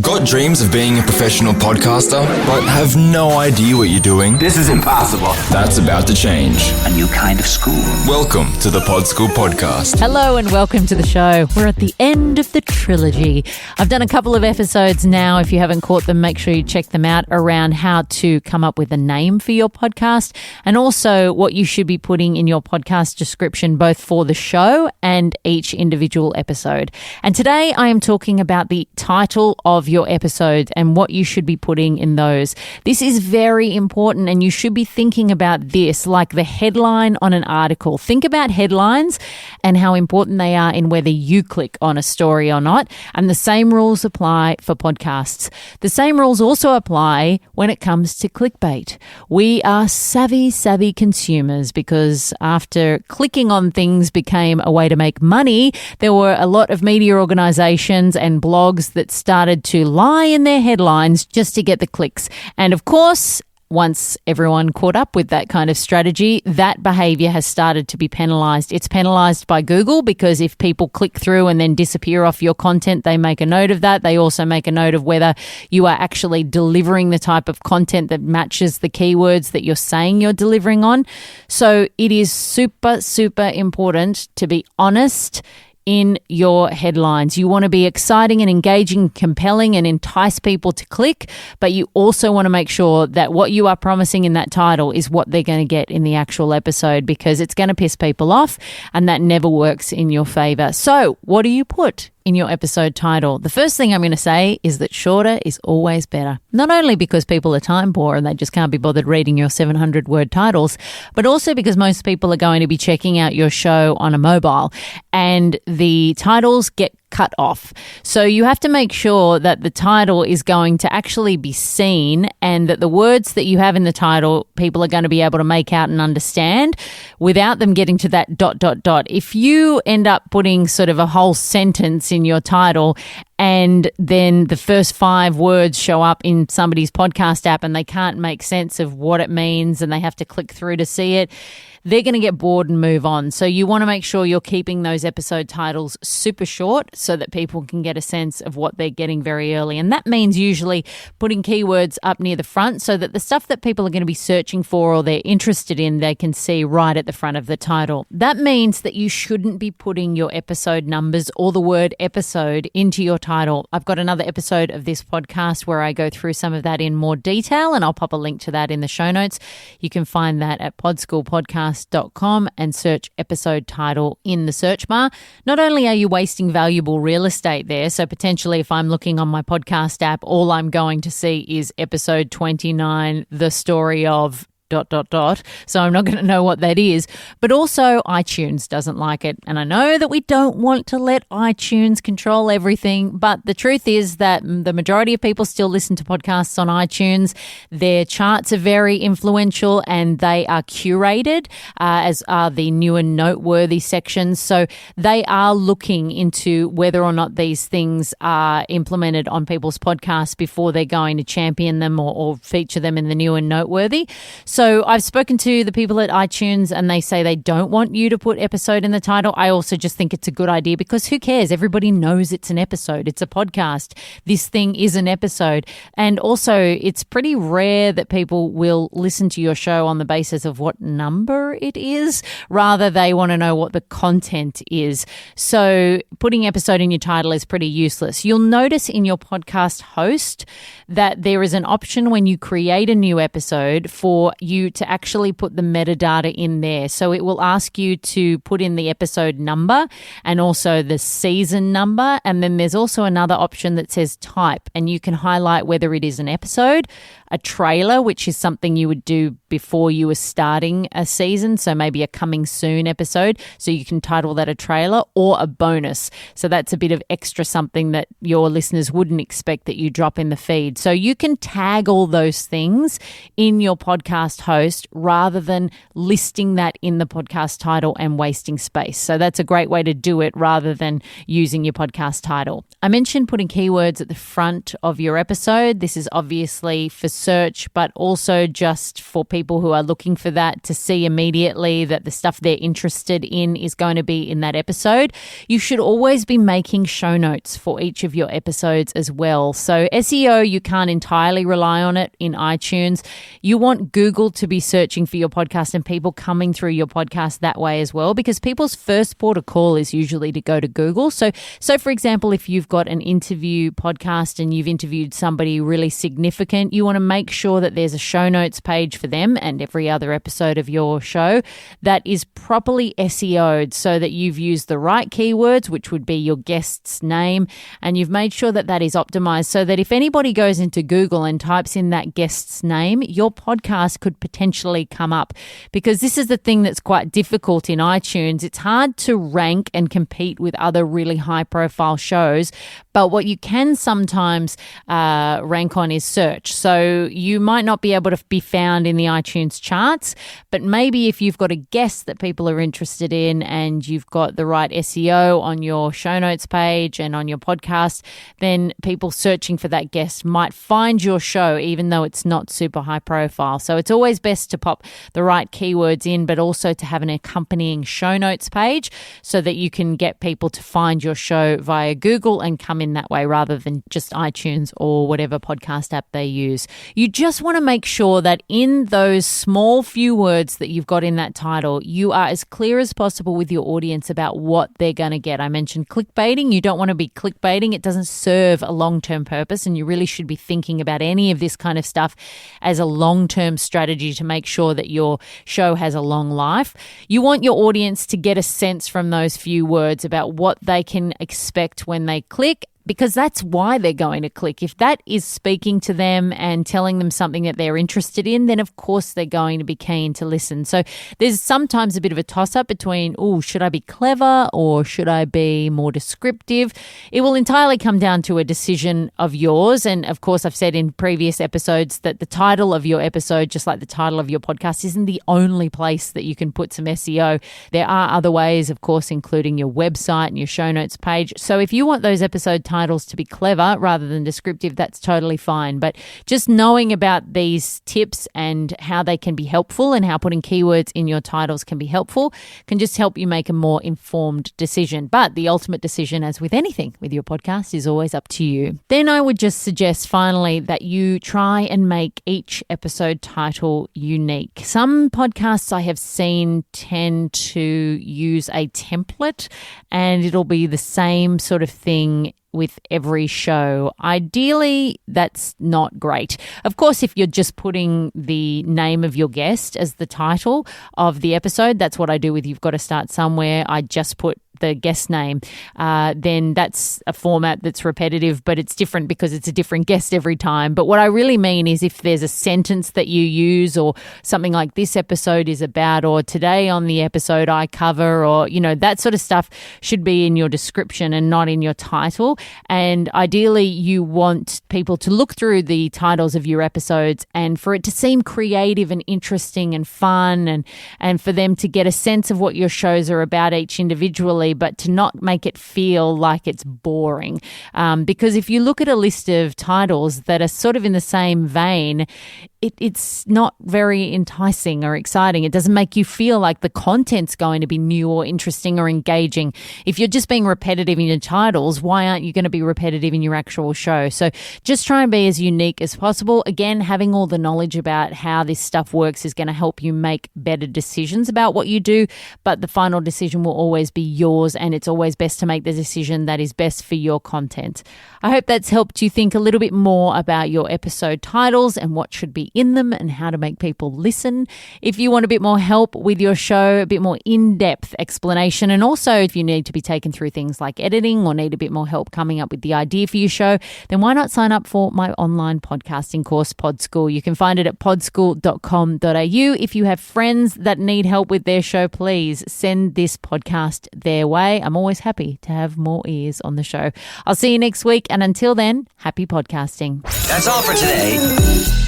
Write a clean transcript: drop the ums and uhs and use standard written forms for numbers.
Got dreams of being a professional podcaster, but have no idea what you're doing? This is impossible. That's about to change. A new kind of school. Welcome to the Pod School Podcast. Hello and welcome to the show. We're at the end of the trilogy. I've done a couple of episodes now. If you haven't caught them, make sure you check them out around how to come up with a name for your podcast and also what you should be putting in your podcast description, both for the show and each individual episode. And today I am talking about the title of your episodes and what you should be putting in those. This is very important and you should be thinking about this like the headline on an article. Think about headlines and how important they are in whether you click on a story or not. And the same rules apply for podcasts. The same rules also apply when it comes to clickbait. We are savvy consumers because after clicking on things became a way to make money, there were a lot of media organizations and blogs that started to lie in their headlines just to get the clicks. And of course, once everyone caught up with that kind of strategy, that behavior has started to be penalized. It's penalized by Google because if people click through and then disappear off your content, they make a note of that. They also make a note of whether you are actually delivering the type of content that matches the keywords that you're saying you're delivering on. So it is super important to be honest in your headlines. You want to be exciting and engaging, compelling and entice people to click, but you also want to make sure that what you are promising in that title is what they're going to get in the actual episode because it's going to piss people off and that never works in your favor. So what do you put in your episode title? The first thing I'm going to say is that shorter is always better. Not only because people are time poor and they just can't be bothered reading your 700-word titles, but also because most people are going to be checking out your show on a mobile and the titles get cut off. So you have to make sure that the title is going to actually be seen and that the words that you have in the title, people are going to be able to make out and understand without them getting to that ... If you end up putting sort of a whole sentence in your title and then the first 5 words show up in somebody's podcast app and they can't make sense of what it means and they have to click through to see it, they're going to get bored and move on. So you want to make sure you're keeping those episode titles super short so that people can get a sense of what they're getting very early. And that means usually putting keywords up near the front so that the stuff that people are going to be searching for or they're interested in, they can see right at the front of the title. That means that you shouldn't be putting your episode numbers or the word episode into your title. I've got another episode of this podcast where I go through some of that in more detail and I'll pop a link to that in the show notes. You can find that at podschoolpodcast.com and search episode title in the search bar. Not only are you wasting valuable real estate there, so potentially if I'm looking on my podcast app, all I'm going to see is episode 29, the story of ... So I'm not going to know what that is. But also iTunes doesn't like it. And I know that we don't want to let iTunes control everything, but the truth is that the majority of people still listen to podcasts on iTunes. Their charts are very influential and they are curated, as are the new and noteworthy sections. So they are looking into whether or not these things are implemented on people's podcasts before they're going to champion them or feature them in the new and noteworthy. So I've spoken to the people at iTunes and they say they don't want you to put episode in the title. I also just think it's a good idea because who cares? Everybody knows it's an episode. It's a podcast. This thing is an episode. And also it's pretty rare that people will listen to your show on the basis of what number it is. Rather, they want to know what the content is. So putting episode in your title is pretty useless. You'll notice in your podcast host that there is an option when you create a new episode for you to actually put the metadata in there. So it will ask you to put in the episode number and also the season number. And then there's also another option that says type, and you can highlight whether it is an episode, a trailer, which is something you would do before you were starting a season. So maybe a coming soon episode. So you can title that a trailer, or a bonus. So that's a bit of extra something that your listeners wouldn't expect that you drop in the feed. So you can tag all those things in your podcast host rather than listing that in the podcast title and wasting space. So that's a great way to do it rather than using your podcast title. I mentioned putting keywords at the front of your episode. This is obviously for search, but also just for people who are looking for that to see immediately that the stuff they're interested in is going to be in that episode. You should always be making show notes for each of your episodes as well. So SEO, you can't entirely rely on it in iTunes. You want Google to be searching for your podcast and people coming through your podcast that way as well, because people's first port of call is usually to go to Google. So for example, if you've got an interview podcast and you've interviewed somebody really significant, you want to make sure that there's a show notes page for them and every other episode of your show that is properly SEO'd, so that you've used the right keywords, which would be your guest's name, and you've made sure that that is optimized so that if anybody goes into Google and types in that guest's name, your podcast could potentially come up. Because this is the thing that's quite difficult in iTunes. It's hard to rank and compete with other really high-profile shows, but what you can sometimes rank on is search. So you might not be able to be found in the iTunes charts, but maybe if you've got a guest that people are interested in and you've got the right SEO on your show notes page and on your podcast, then people searching for that guest might find your show even though it's not super high profile. So it's always best to pop the right keywords in, but also to have an accompanying show notes page so that you can get people to find your show via Google and come in that way rather than just iTunes or whatever podcast app they use. You just want to make sure that in those small few words that you've got in that title, you are as clear as possible with your audience about what they're going to get. I mentioned clickbaiting. You don't want to be clickbaiting. It doesn't serve a long-term purpose, and you really should be thinking about any of this kind of stuff as a long-term strategy to make sure that your show has a long life. You want your audience to get a sense from those few words about what they can expect when they click, because that's why they're going to click. If that is speaking to them and telling them something that they're interested in, then of course they're going to be keen to listen. So there's sometimes a bit of a toss-up between, should I be clever or should I be more descriptive? It will entirely come down to a decision of yours. And of course, I've said in previous episodes that the title of your episode, just like the title of your podcast, isn't the only place that you can put some SEO. There are other ways, of course, including your website and your show notes page. So if you want those episode titles to be clever rather than descriptive, that's totally fine. But just knowing about these tips and how they can be helpful and how putting keywords in your titles can be helpful can just help you make a more informed decision. But the ultimate decision, as with anything with your podcast, is always up to you. Then I would just suggest finally that you try and make each episode title unique. Some podcasts I have seen tend to use a template and it'll be the same sort of thing with every show. Ideally, that's not great. Of course, if you're just putting the name of your guest as the title of the episode, that's what I do with You've Got to Start Somewhere. I just put the guest name, then that's a format that's repetitive, but it's different because it's a different guest every time. But what I really mean is if there's a sentence that you use or something like this episode is about, or today on the episode I cover, or, that sort of stuff should be in your description and not in your title. And ideally, you want people to look through the titles of your episodes and for it to seem creative and interesting and fun and for them to get a sense of what your shows are about each individually, but to not make it feel like it's boring. Because if you look at a list of titles that are sort of in the same vein, it's not very enticing or exciting. It doesn't make you feel like the content's going to be new or interesting or engaging. If you're just being repetitive in your titles, why aren't you going to be repetitive in your actual show? So just try and be as unique as possible. Again, having all the knowledge about how this stuff works is going to help you make better decisions about what you do, but the final decision will always be yours, and it's always best to make the decision that is best for your content. I hope that's helped you think a little bit more about your episode titles and what should be in them and how to make people listen. If you want a bit more help with your show, a bit more in-depth explanation, and also if you need to be taken through things like editing or need a bit more help coming up with the idea for your show, then why not sign up for my online podcasting course, Pod School? You can find it at podschool.com.au. If you have friends that need help with their show, please send this podcast their way. I'm always happy to have more ears on the show. I'll see you next week, and until then, happy podcasting. That's all for today.